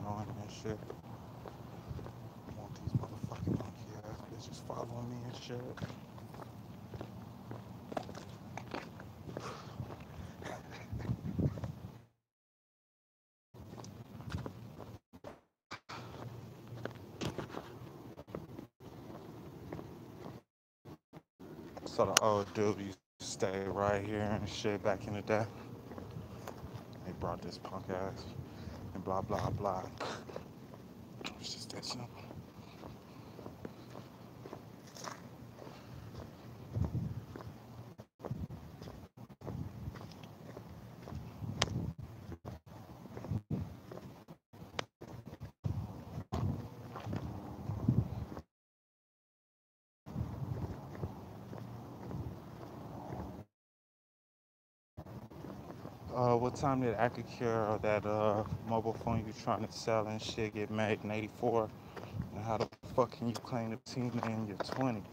annoying and shit. I want these motherfucking monkey ass bitches following me and shit. So the old dude used to stay right here and shit back in the day. They brought this punk ass and blah blah blah. It's just that simple. What time did Acacure or that mobile phone you trying to sell and shit get made in '84? And how the fuck can you claim the team in your 20s?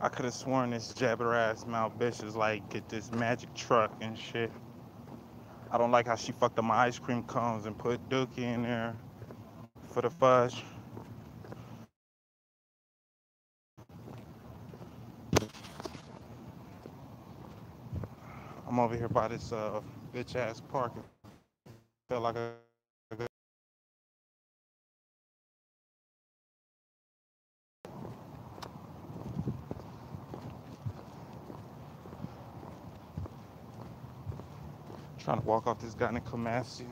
I could have sworn this jabber ass mouth bitch is like get this magic truck and shit. I don't like how she fucked up my ice cream cones and put Dookie in there for the fudge. I'm over here by this bitch ass park. It felt like a good. Trying to walk off this guy in Kamasi.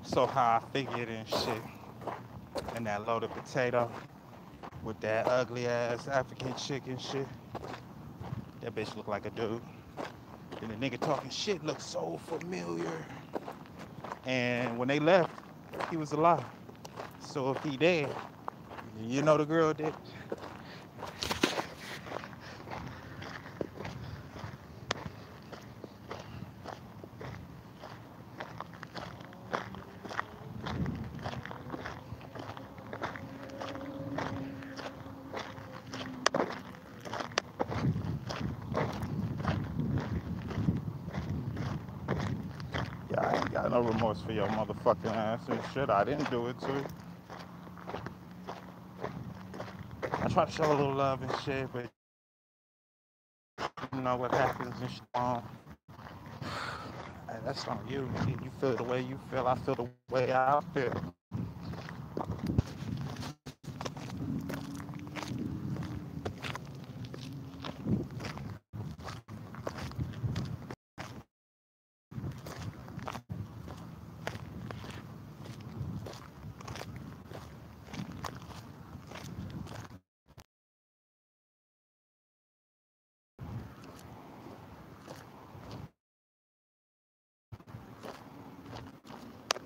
So how I figured and shit. And that loaded potato with that ugly ass African chicken shit. That bitch looked like a dude. And the nigga talking shit looked so familiar. And when they left, he was alive. So if he dead, you know the girl did. Yeah, I ain't got no remorse for your motherfucking ass and shit. I didn't do it to you. I try to show a little love and shit, but you know what happens and shit. That's on you. You feel the way you feel. I feel the way I feel.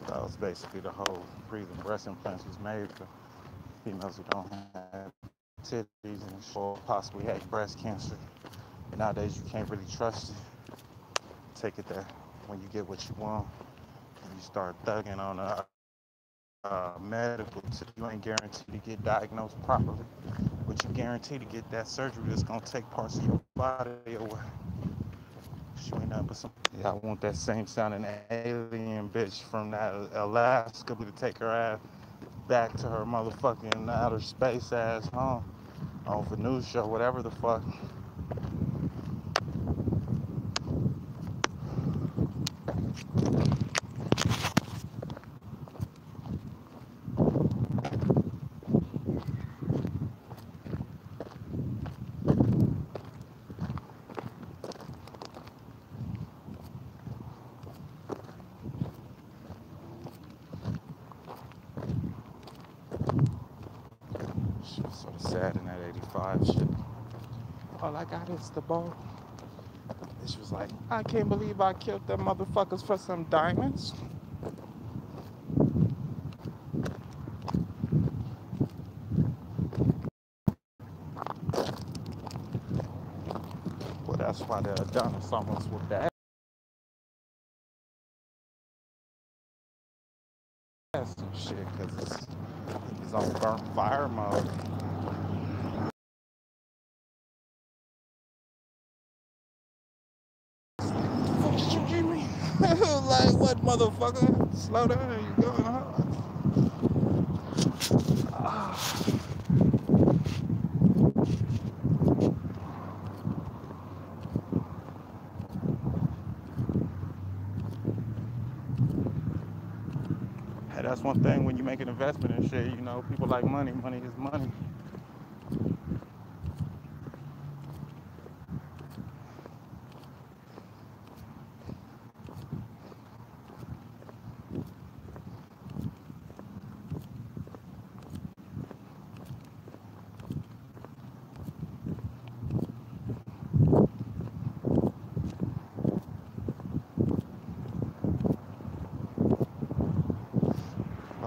That was basically the whole reason breast implants was made for females who don't have titties and for possibly had breast cancer. And nowadays you can't really trust it. Take it that when you get what you want and you start thugging on a medical, you ain't guaranteed to get diagnosed properly, but you guaranteed to get that surgery that's gonna take parts of your body away. She ain't nothing but some. Yeah, I want that same sounding alien bitch from that Alaska to take her ass back to her motherfucking outer space ass home on for news show, whatever the fuck. Shit was sort of sad in that 85 shit. All I got is the ball. And she was like, I can't believe I killed them motherfuckers for some diamonds. Well, that's why the Adonis almost whooped the ass and shit, because it's on burnt fire mode. What did you give me? Like, what, motherfucker? Slow down, you going hard. Hey, that's one thing when you make an investment in shit, you know, people like money. Money is money.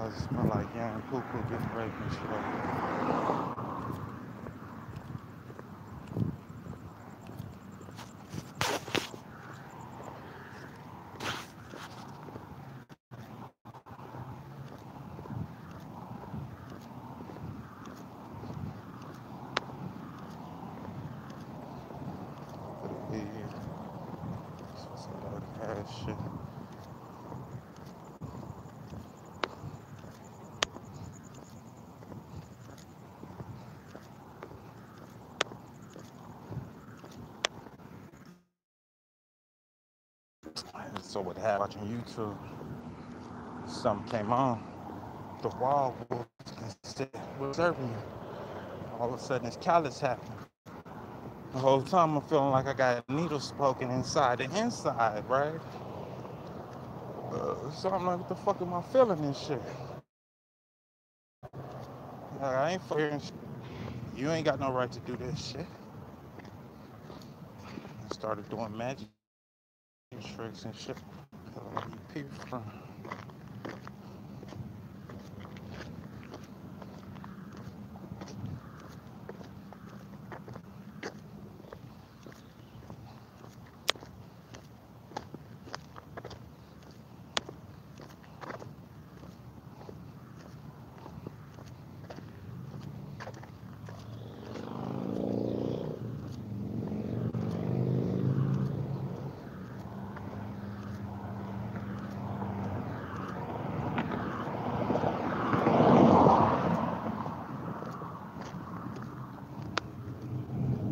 It smell like young poo-poo getting raped and shit. Some dirty ass shit. So what happened watching YouTube, something came on, the wall was serving you. All of a sudden this callus happened. The whole time I'm feeling like I got needles poking inside the inside, right? So I'm like, what the fuck am I feeling this shit? Like, I ain't fucking shit. You ain't got no right to do this shit. I started doing magic tricks and shit. You people from.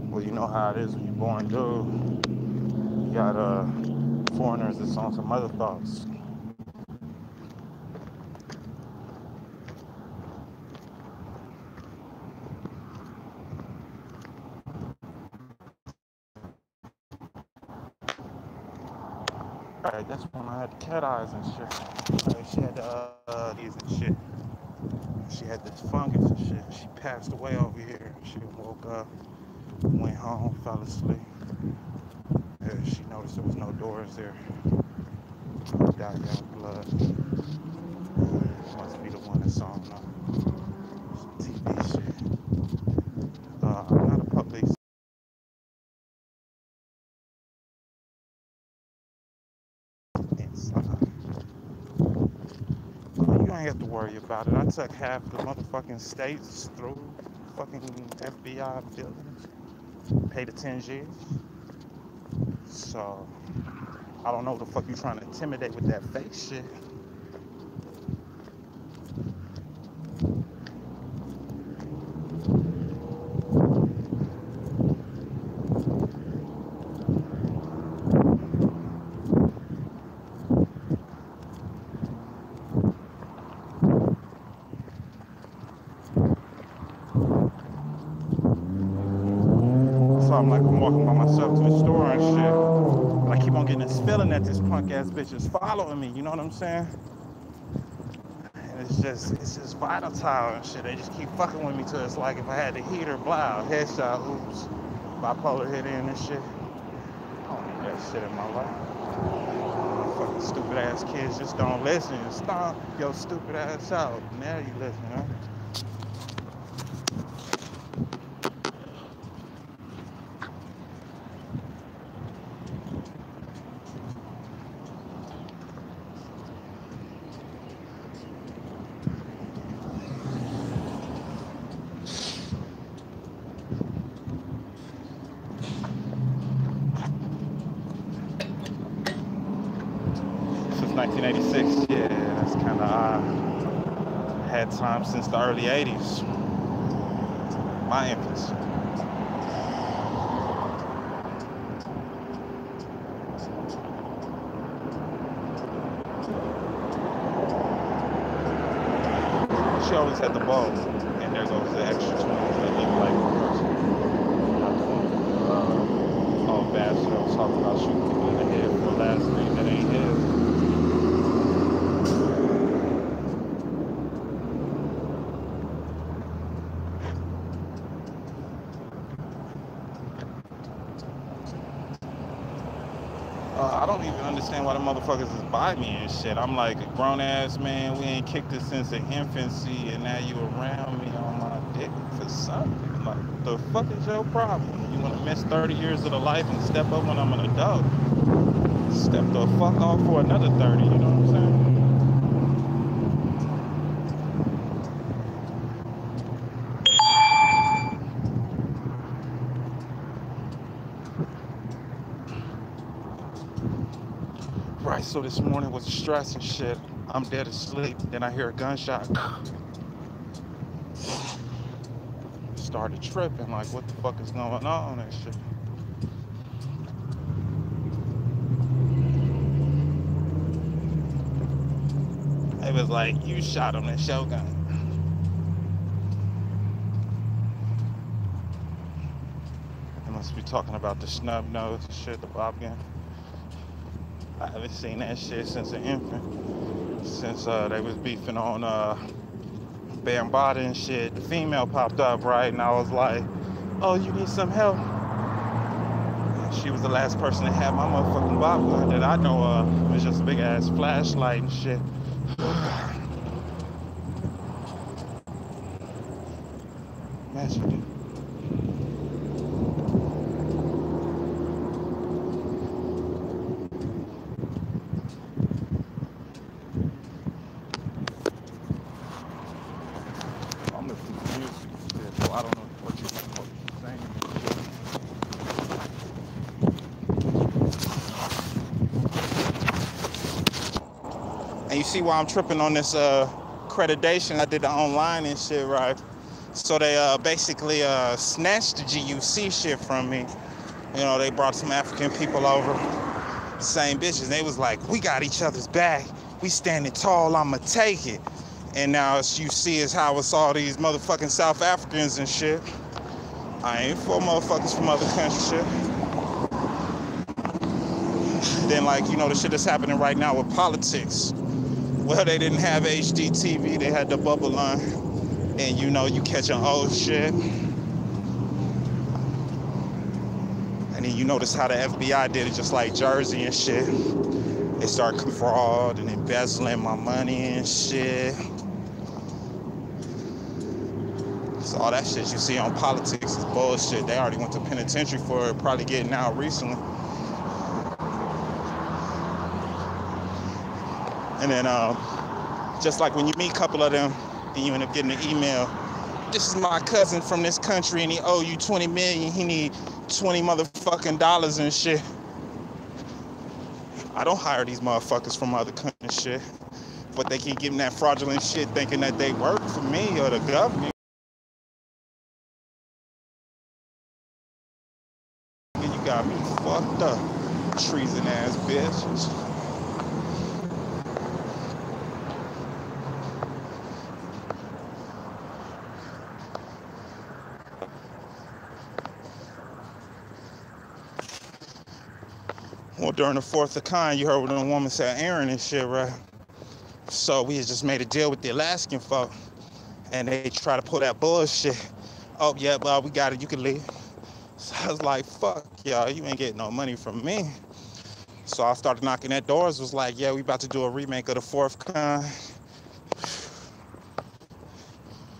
Well, you know how it is when you're born dude. You got foreigners that's on some other thoughts. Right, that's when I had the cat eyes and shit. Like, she had these and shit. She had this fungus and shit. She passed away over here. She woke up, went home, fell asleep. She noticed there was no doors there. Died young blood. Must be the one that's on some TV shit. I'm not a police. Inside. You ain't have to worry about it. I took half the motherfucking states through fucking FBI buildings. Paid the 10 years. So, I don't know what the fuck you trying to intimidate with that fake shit. So I'm like, I'm walking by myself to the store and shit. But I keep on getting this feeling that this punk ass bitch is following me, you know what I'm saying? And it's just volatile and shit. They just keep fucking with me till it's like if I had the heater, blah, headshot, oops, bipolar hit in and shit. I don't need that shit in my life. Fucking stupid ass kids just don't listen. Stomp your stupid ass out. Now you listen, huh? Since 1986, yeah, that's kind of odd. Had time since the early 80s. My infancy. She always had the balls, and there goes the extra 20s that look like a person. All bad shit. I was talking about shooting people in the head for the last name that ain't his. I don't even understand why the motherfuckers is by me and shit. I'm like a grown ass man. We ain't kicked it since the infancy, and now you around me on my dick for something. Like, the fuck is your problem? You want to miss 30 years of the life and step up when I'm an adult? Step the fuck off for another 30. You know what I'm saying? Right, so this morning was stress and shit. I'm dead asleep. Then I hear a gunshot. Started tripping, like, what the fuck is going on and shit. It was like, you shot him, that shotgun. They must be talking about the snub nose and shit, the bob gun. I haven't seen that shit since an infant. Since they was beefing on Bambada and shit. The female popped up, right? And I was like, oh, you need some help? And she was the last person that had my motherfucking bob gun that I know of. It was just a big ass flashlight and shit. Imagine it. I'm listening to music, so I don't know what you're saying. And you see why I'm tripping on this accreditation. I did the online and shit, right? So they basically snatched the GUC shit from me. You know, they brought some African people over, same bitches. They was like, we got each other's back. We standing tall, I'ma take it. And now as you see is how it's all these motherfucking South Africans and shit. I ain't for motherfuckers from other countries shit. Then like, you know, the shit that's happening right now with politics. Well, they didn't have HD TV, they had the bubble line. And you know, you catching old shit. And then you notice how the FBI did it just like Jersey and shit. They started fraud and embezzling my money and shit. So all that shit you see on politics is bullshit. They already went to penitentiary for it, probably getting out recently. And then just like when you meet a couple of them and you end up getting an email, this is my cousin from this country and he owe you 20 million, he need 20 motherfucking dollars and shit. I don't hire these motherfuckers from other countries shit. But they keep giving that fraudulent shit thinking that they work for me or the government. You got me fucked up, treason ass bitches. Well, during the 4th of Khan, you heard when a woman said Aaron and shit, right? So we had just made a deal with the Alaskan folk, and they try to pull that bullshit. Oh yeah, well we got it. You can leave. So I was like, fuck y'all, you ain't getting no money from me. So I started knocking at doors. Was like, yeah, we about to do a remake of The Fourth Kind.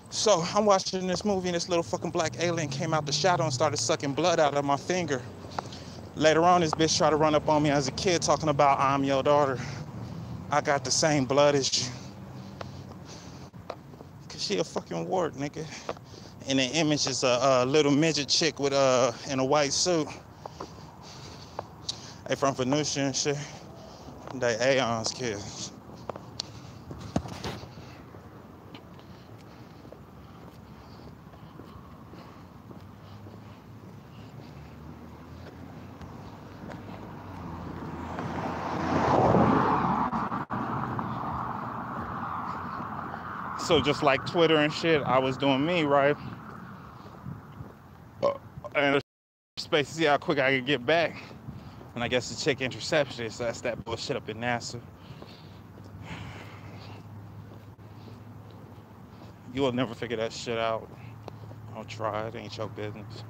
So I'm watching this movie, and this little fucking black alien came out the shadow and started sucking blood out of my finger. Later on, this bitch tried to run up on me as a kid talking about, I'm your daughter. I got the same blood as you. Cause she a fucking wart, nigga. And the image is a little midget chick with in a white suit. They from Venusia and shit. They Aeon's kids. So just like Twitter and shit, I was doing me, right? And the space to see how quick I could get back. And I guess the chick interception, so that's that bullshit up in NASA. You will never figure that shit out. Don't try, it ain't your business.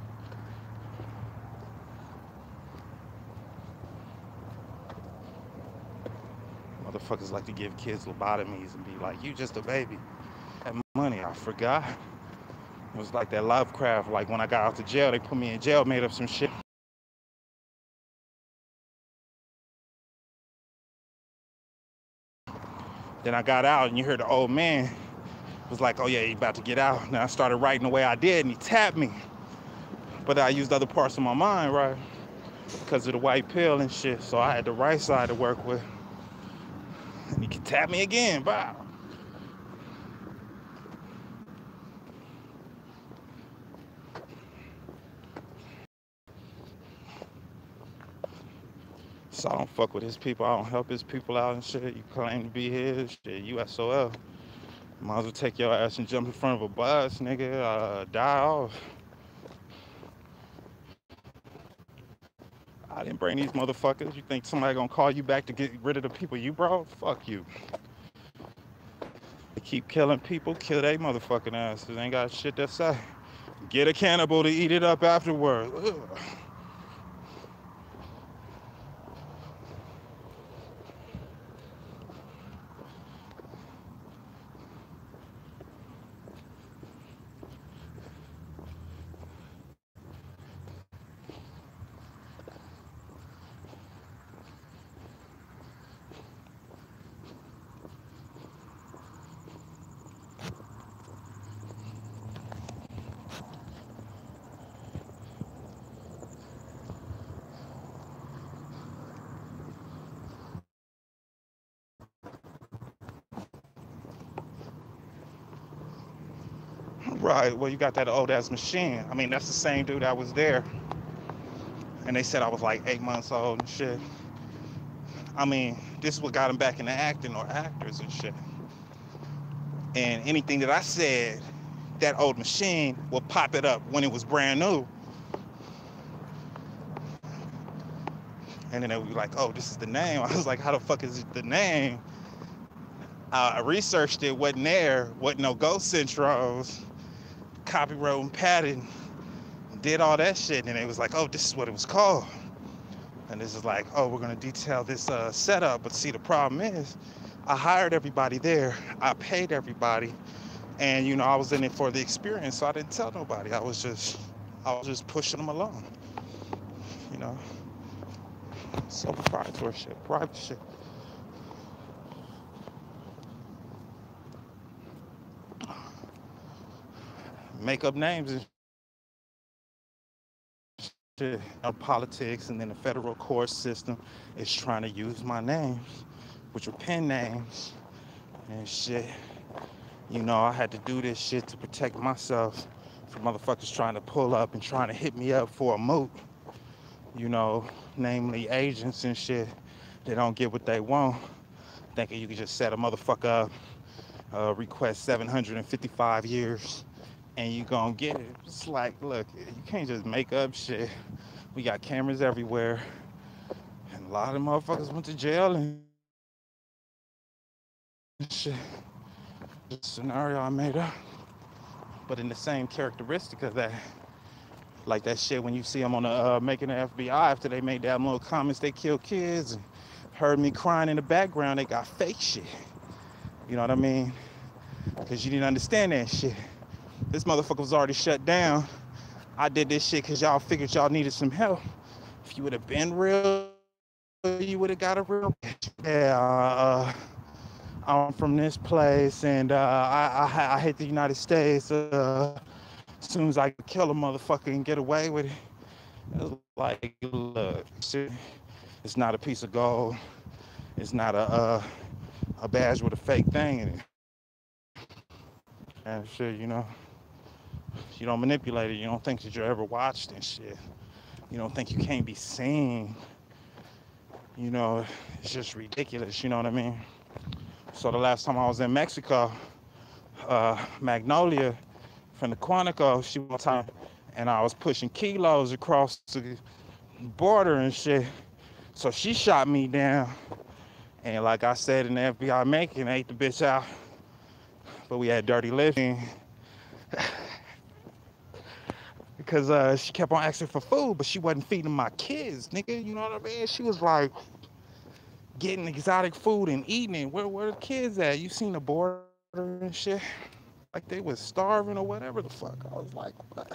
Motherfuckers like to give kids lobotomies and be like, you just a baby. That money, I forgot. It was like that Lovecraft, like when I got out to jail, they put me in jail, made up some shit. Then I got out and you heard the old man was like, oh yeah, you about to get out. And I started writing the way I did and he tapped me. But I used other parts of my mind, right? Because of the white pill and shit. So I had the right side to work with. And he could tap me again, wow. So I don't fuck with his people. I don't help his people out and shit. You claim to be his shit. USOL. Might as well take your ass and jump in front of a bus, nigga. Die off. I didn't bring these motherfuckers. You think somebody gonna call you back to get rid of the people you brought? Fuck you. They keep killing people, kill they motherfucking asses. Ain't got shit to say. Get a cannibal to eat it up afterward. Ugh. Right, well, you got that old ass machine. I mean, that's the same dude that was there. And they said I was like 8 months old and shit. I mean, this is what got him back into acting or actors and shit. And anything that I said, that old machine will pop it up when it was brand new. And then they would be like, oh, this is the name. I was like, how the fuck is it the name? I researched it, wasn't there, wasn't no ghost intros, copyright and patent, did all that shit. And it was like, oh, this is what it was called. And this is like, oh, we're gonna detail this setup. But see, the problem is, I hired everybody there, I paid everybody, and you know, I was in it for the experience, so I didn't tell nobody. I was just pushing them along, you know. So proprietary shit, private shit. Make up names and shit. Politics, and then the federal court system is trying to use my names, which are pen names and shit. You know, I had to do this shit to protect myself from motherfuckers trying to pull up and trying to hit me up for a moot. You know, namely agents and shit. They don't get what they want, thinking you can just set a motherfucker up, request 755 years, and you gonna get it. It's like, look, you can't just make up shit. We got cameras everywhere, and a lot of motherfuckers went to jail and shit. The scenario I made up. But in the same characteristic of that, like that shit when you see them on the making the FBI after they made that little comments, they kill kids and heard me crying in the background, they got fake shit. You know what I mean? Because you didn't understand that shit. This motherfucker was already shut down. I did this shit because y'all figured y'all needed some help. If you would have been real, you would have got a real bitch. Yeah, I'm from this place and I hate the United States. As soon as I could kill a motherfucker and get away with it, it was like, look, it's not a piece of gold. It's not a badge with a fake thing in it. And shit, you know, you don't manipulate it. You don't think that you're ever watched and shit. You don't think you can't be seen. You know, it's just ridiculous. You know what I mean? So the last time I was in Mexico, Magnolia from the Quantico, she one time, and I was pushing kilos across the border and shit. So she shot me down, and like I said in the FBI making, ate the bitch out. But we had dirty living because she kept on asking for food, but she wasn't feeding my kids, nigga. You know what I mean? She was like getting exotic food and eating it. Where the kids at? You seen the border and shit? Like they was starving or whatever the fuck. I was like, what?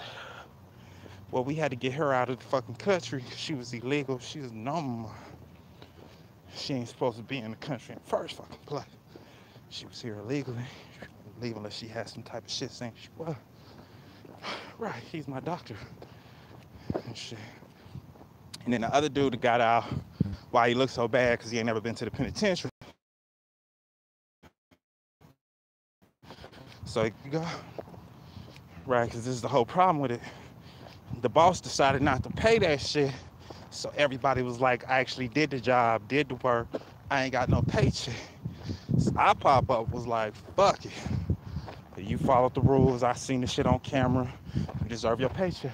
Well, we had to get her out of the fucking country. She was illegal. She was numb. She ain't supposed to be in the country in the first fucking place. She was here illegally. Leave unless she had some type of shit saying she was. Right, he's my doctor. And shit. And then the other dude that got out, why he looked so bad, because he ain't never been to the penitentiary. So you go. Right, because this is the whole problem with it. The boss decided not to pay that shit. So everybody was like, I actually did the job, did the work. I ain't got no paycheck. So I pop up, was like, fuck it. You followed the rules. I seen the shit on camera. You deserve your paycheck.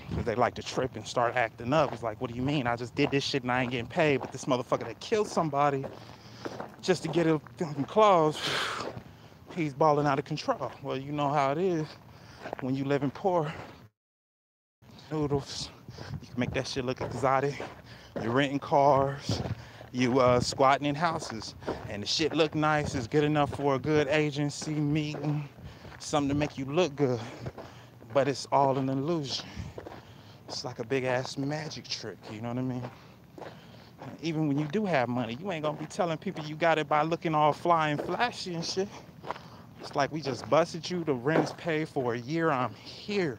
Because they like to trip and start acting up. It's like, what do you mean? I just did this shit and I ain't getting paid. But this motherfucker that killed somebody just to get his claws, he's balling out of control. Well, you know how it is when you live in poor. Noodles. You can make that shit look exotic. You're renting cars. You squatting in houses. And the shit look nice. It's good enough for a good agency meeting. Something to make you look good. But it's all an illusion. It's like a big ass magic trick, you know what I mean? Even when you do have money, you ain't gonna be telling people you got it by looking all fly and flashy and shit. It's like we just busted you, the rent's paid for a year, I'm here.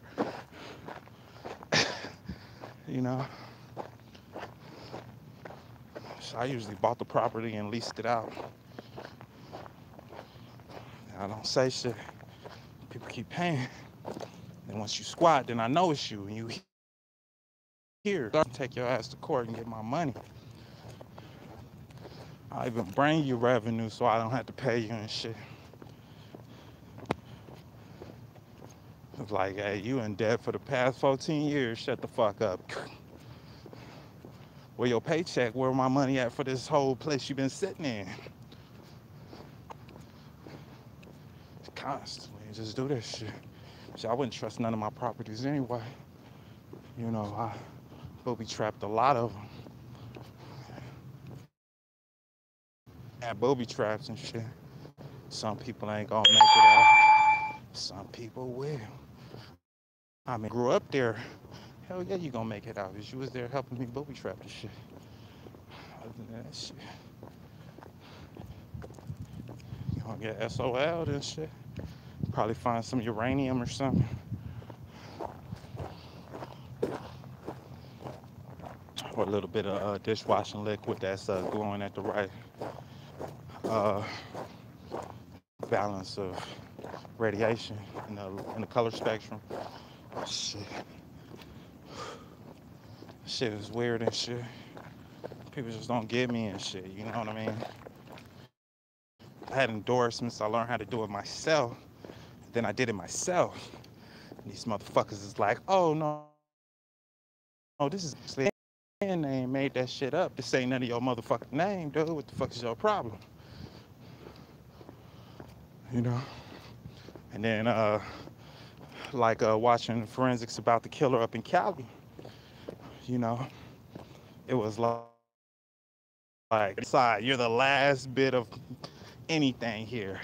You know? So I usually bought the property and leased it out. I don't say shit. People keep paying. And once you squat, then I know it's you. And you here, take your ass to court and get my money. I even bring you revenue so I don't have to pay you and shit. It's like, hey, you in debt for the past 14 years. Shut the fuck up. Where your paycheck? Where my money at for this whole place you been sitting in? Constantly, just do this shit. So I wouldn't trust none of my properties anyway. You know, I booby trapped a lot of them. Had booby traps and shit. Some people ain't gonna make it out. Some people will. I mean, grew up there. Hell yeah, you gonna make it out. Because you was there helping me booby trap and shit. Other than that shit, you gonna get SOL'd and shit. Probably find some uranium or something. Or a little bit of dishwashing liquid that's glowing at the right balance of radiation in the color spectrum. Shit. Shit is weird and shit. People just don't get me and shit, you know what I mean? I had endorsements, I learned how to do it myself. Then I did it myself. And these motherfuckers is like, oh no, this is their name, made that shit up. This ain't none of your motherfucking name, dude. What the fuck is your problem? you know. And then like watching forensics about the killer up in Cali, you know, it was like side, you're the last bit of anything here.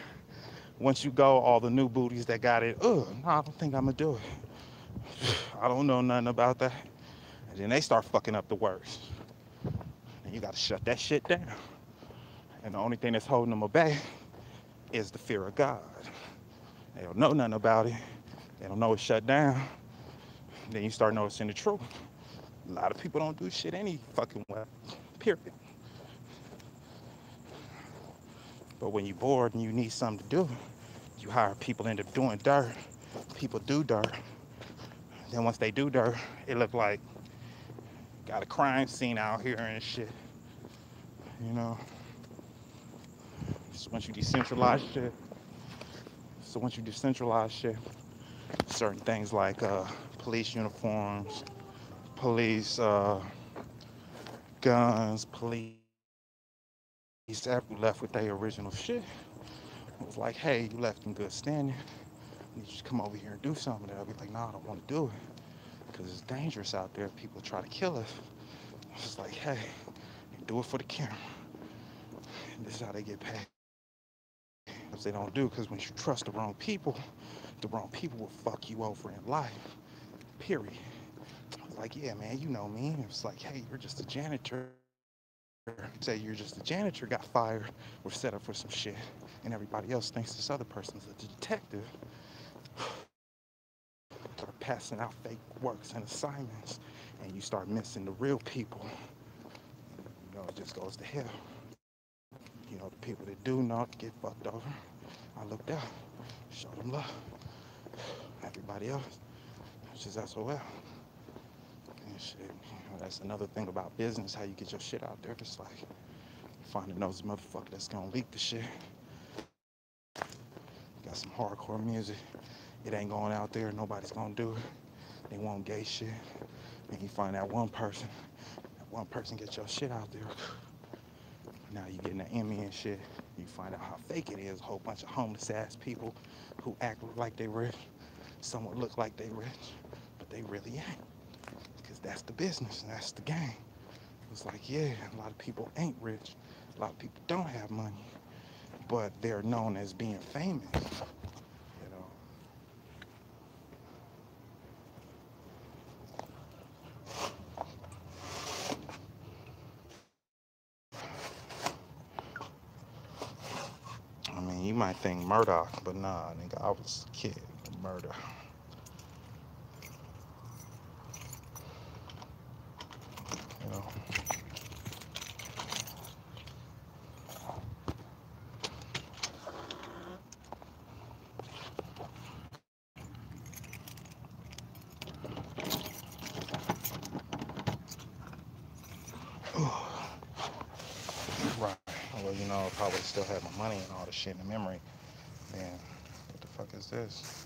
Once you go, all the new booties that got it, no, I don't think I'm gonna do it. I don't know nothing about that. And then they start fucking up the works. And you gotta shut that shit down. And the only thing that's holding them back is the fear of God. They don't know nothing about it. They don't know it's shut down. Then you start noticing the truth. A lot of people don't do shit any fucking way. Period. But when you're bored and you need something to do, you hire people, end up doing dirt. People do dirt. Then once they do dirt, it look like got a crime scene out here and shit. You know. So once you decentralize shit, certain things like police uniforms, police guns, police everyone left with their original shit. It was like, hey, you left in good standing. You just come over here and do something. And I'll be like, no, I don't want to do it because it's dangerous out there. People try to kill us. It's just like, hey, do it for the camera. And this is how they get paid. Because they don't do, because when you trust the wrong people will fuck you over in life. Period. I was like, yeah, man, you know me. It's like, hey, you're just a janitor. Say you're just a janitor, got fired, or set up for some shit, and everybody else thinks this other person's a detective. Start passing out fake works and assignments, and you start missing the real people. You know, it just goes to hell. You know, the people that do not get fucked over, I looked out, showed them love. Everybody else, it's just SOL. And shit, you know, that's another thing about business, how you get your shit out there. It's like finding those motherfuckers that's gonna leak the shit. Got some hardcore music. It ain't going out there. Nobody's gonna do it. They want gay shit. And you find that one person. That one person gets your shit out there. Now you getting an Emmy and shit. You find out how fake it is. A whole bunch of homeless ass people who act like they rich. Some would look like they rich, but they really ain't. Because that's the business and that's the game. It's like, yeah, a lot of people ain't rich. A lot of people don't have money. But they're known as being famous. You know. I mean, you might think Murdoch, but nah, nigga, I was a kid. Murder. You know. Right. Well, if I would still have my money and all the shit in the memory, then what the fuck is this?